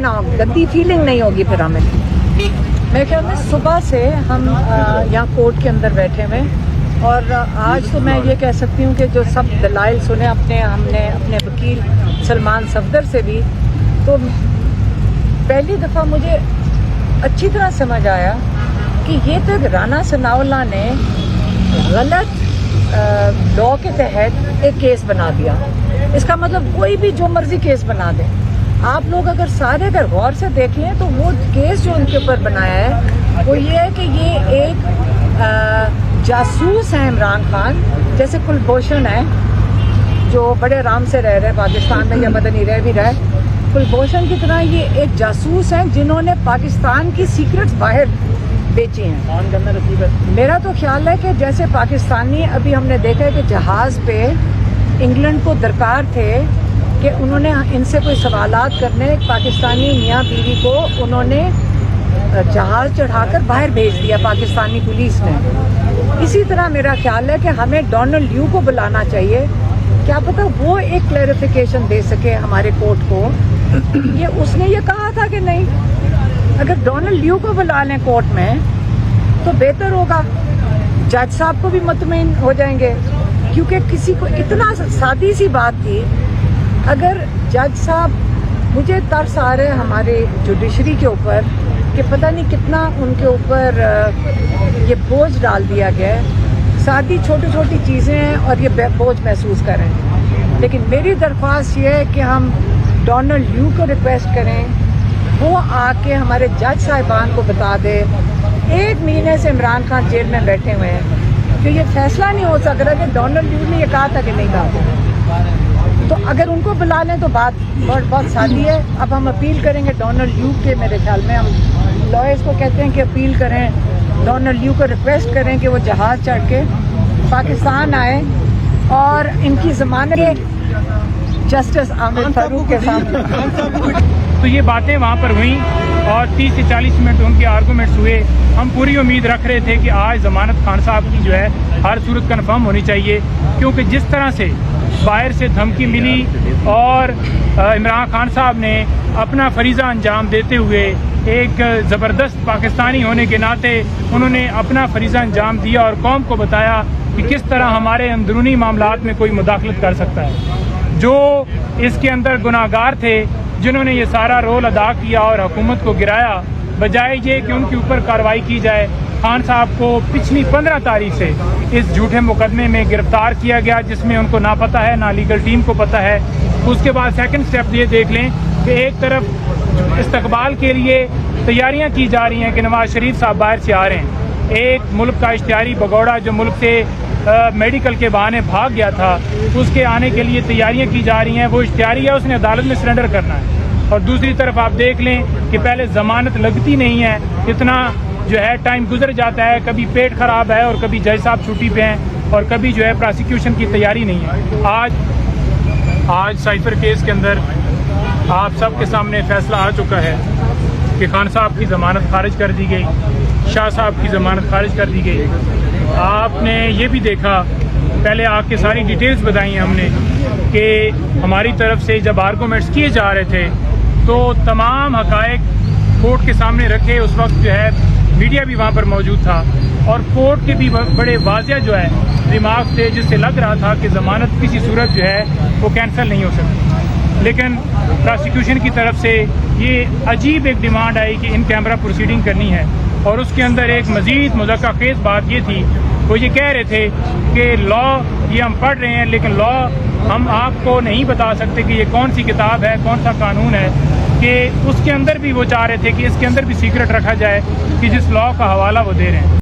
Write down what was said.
गंदी फीलिंग नहीं होगी फिर हमें। मेरे ख्याल में सुबह से हम यहाँ कोर्ट के अंदर बैठे हुए, और आज तो मैं ये कह सकती हूँ कि जो सब दलाइल सुने हमने अपने वकील सलमान सफदर से भी, तो पहली दफ़ा मुझे अच्छी तरह समझ आया कि ये तो राना सनाउल्लाह ने गलत लॉ के तहत एक केस बना दिया। इसका मतलब कोई भी जो मर्जी केस बना दे। आप लोग अगर गौर से देख लें तो वो केस जो उनके ऊपर बनाया है वो ये है कि ये एक जासूस है इमरान खान, जैसे कुलभूषण है जो बड़े आराम से रह रहे पाकिस्तान में या मदनी रह भी रहे, कुलभूषण की तरह ये एक जासूस हैं जिन्होंने पाकिस्तान की सीक्रेट्स बाहर बेची हैं। मेरा तो ख्याल है कि जैसे पाकिस्तानी, अभी हमने देखा है कि जहाज़ पे इंग्लैंड को दरकार थे कि उन्होंने इनसे कोई सवालात करने, पाकिस्तानी मियाँ बीवी को उन्होंने जहाज़ चढ़ाकर बाहर भेज दिया पाकिस्तानी पुलिस ने। इसी तरह मेरा ख्याल है कि हमें डोनाल्ड ल्यू को बुलाना चाहिए, क्या पता वो एक क्लैरिफिकेशन दे सके हमारे कोर्ट को कि उसने ये कहा था कि नहीं। अगर डोनाल्ड ल्यू को बुला लें कोर्ट में तो बेहतर होगा, जज साहब को भी मुतमईन हो जाएंगे, क्योंकि किसी को इतना सादी सी बात थी। अगर जज साहब, मुझे तरस आ रहा है हमारे जुडिशरी के ऊपर कि पता नहीं कितना उनके ऊपर ये बोझ डाल दिया गया है। सादी छोटी छोटी चीज़ें हैं और ये बोझ महसूस कर रहे हैं। लेकिन मेरी दरख्वास्त ये है कि हम डोनाल्ड ल्यू को रिक्वेस्ट करें, वो आके हमारे जज साहिबान को बता दे। 1 महीने से इमरान खान जेल में बैठे हुए हैं, तो ये फैसला नहीं हो सक रहा कि डोनाल्ड ल्यू ने ये कहा था कि नहीं कहा। तो अगर उनको बुला लें तो बात बहुत सादी है। अब हम अपील करेंगे डोनाल्ड ल्यू के, मेरे ख्याल में हम लॉयर्स को कहते हैं कि अपील करें, डोनाल्ड ल्यू को रिक्वेस्ट करें कि वो जहाज़ चढ़ के पाकिस्तान आए और इनकी जमानत जस्टिस आमिर फारूक के सामने। तो ये बातें वहाँ पर हुई और 30 से 40 मिनट उनके आर्गूमेंट्स हुए। हम पूरी उम्मीद रख रहे थे कि आज ज़मानत खान साहब की जो है हर सूरत कन्फर्म होनी चाहिए, क्योंकि जिस तरह से बाहर से धमकी मिली और इमरान खान साहब ने अपना फरीज़ा अंजाम देते हुए एक ज़बरदस्त पाकिस्तानी होने के नाते उन्होंने अपना फरीज़ा अंजाम दिया और कौम को बताया कि किस तरह हमारे अंदरूनी मामलात में कोई मुदाखलत कर सकता है। जो इसके अंदर गुनाहगार थे, जिन्होंने ये सारा रोल अदा किया और हुकूमत को गिराया, बजाय ये कि उनके ऊपर कार्रवाई की जाए, खान साहब को पिछली 15 तारीख से इस झूठे मुकदमे में गिरफ्तार किया गया, जिसमें उनको ना पता है ना लीगल टीम को पता है। उसके बाद सेकंड स्टेप ये देख लें कि एक तरफ इस्तकबाल के लिए तैयारियां की जा रही हैं कि नवाज शरीफ साहब बाहर से आ रहे हैं। एक मुल्क का इश्तिहारी भगौड़ा जो मुल्क से मेडिकल के बहाने भाग गया था, उसके आने के लिए तैयारियां की जा रही हैं। वो इश्तिहारी है, उसने अदालत में सरेंडर करना है। और दूसरी तरफ आप देख लें कि पहले ज़मानत लगती नहीं है, इतना जो है टाइम गुजर जाता है, कभी पेट खराब है और कभी जज साहब छुट्टी पे हैं और कभी जो है प्रोसिक्यूशन की तैयारी नहीं है। आज साइफर केस के अंदर आप सबके सामने फैसला आ चुका है कि खान साहब की ज़मानत खारिज कर दी गई, शाह साहब की ज़मानत खारिज कर दी गई। आपने ये भी देखा, पहले आपके सारी डिटेल्स बताई हैं हमने कि हमारी तरफ से जब आर्गूमेंट्स किए जा रहे थे तो तमाम हकायक कोर्ट के सामने रखे। उस वक्त जो है मीडिया भी वहाँ पर मौजूद था और कोर्ट के भी बड़े वाज़िया जो है रिमार्क्स थे, जिससे लग रहा था कि ज़मानत किसी सूरत जो है वो कैंसिल नहीं हो सकती। लेकिन प्रोसिक्यूशन की तरफ से ये अजीब एक डिमांड आई कि इन कैमरा प्रोसीडिंग करनी है, और उसके अंदर एक मज़ीद मुज़क्क़र बात ये थी, वो ये कह रहे थे कि लॉ ये हम पढ़ रहे हैं, लेकिन लॉ हम आपको नहीं बता सकते कि ये कौन सी किताब है, कौन सा कानून है, कि उसके अंदर भी वो चाह रहे थे कि इसके अंदर भी सीक्रेट रखा जाए कि जिस लॉ का हवाला वो दे रहे हैं।